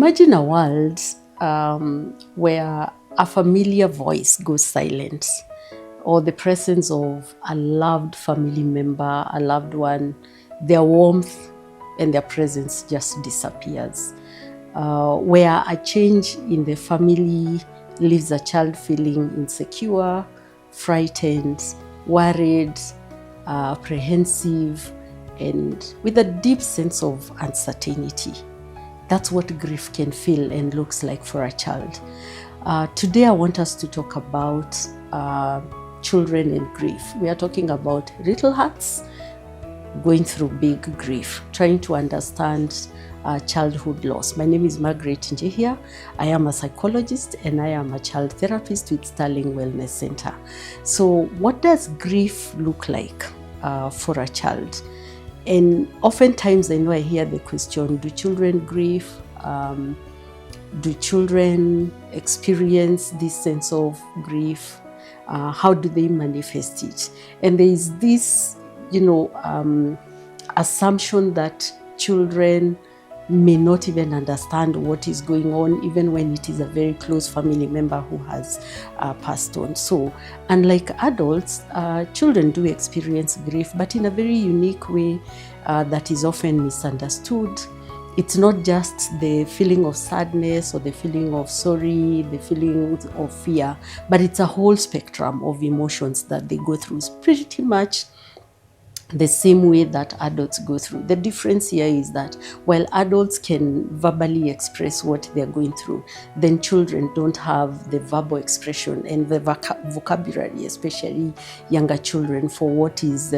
Imagine a world where a familiar voice goes silent, or the presence of a loved family member, a loved one, their warmth and their presence just disappears. Where a change in the family leaves a child feeling insecure, frightened, worried, apprehensive, and with a deep sense of uncertainty. That's what grief can feel and looks like for a child. Today, I want us to talk about children and grief. We are talking about little hearts going through big grief, trying to understand childhood loss. My name is Margaret Njihia. I am a psychologist and I am a child therapist with Sterling Wellness Center. So what does grief look like for a child? And oftentimes I know I hear the question, do children grieve? Do children experience this sense of grief? How do they manifest it? And there is this, assumption that children may not even understand what is going on, even when it is a very close family member who has passed on. So, unlike adults, children do experience grief, but in a very unique way that is often misunderstood. It's not just the feeling of sadness or the feeling of sorry, the feeling of fear, but it's a whole spectrum of emotions that they go through. It's pretty much the same way that adults go through. The difference here is that while adults can verbally express what they're going through, then children don't have the verbal expression and the vocabulary, especially younger children, for what is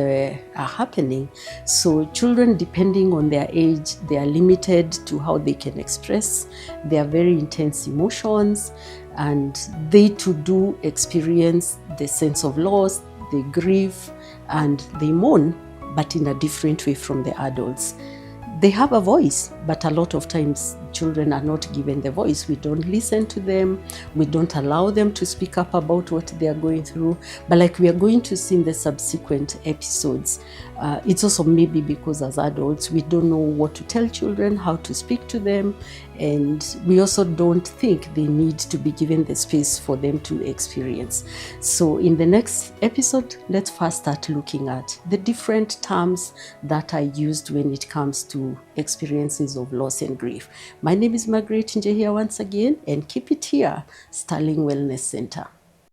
happening. So children, depending on their age, they are limited to how they can express their very intense emotions, and they too do experience the sense of loss, they grieve, and they mourn, but in a different way from the adults. They have a voice, but a lot of times children are not given the voice. We don't listen to them. We don't allow them to speak up about what they are going through. But like we are going to see in the subsequent episodes, it's also maybe because as adults, we don't know what to tell children, how to speak to them, and we also don't think they need to be given the space for them to experience. So in the next episode, let's first start looking at the different terms that are used when it comes to experiences of loss and grief. My name is Margaret Njihia once again, and keep it here, Sterling Wellness Center.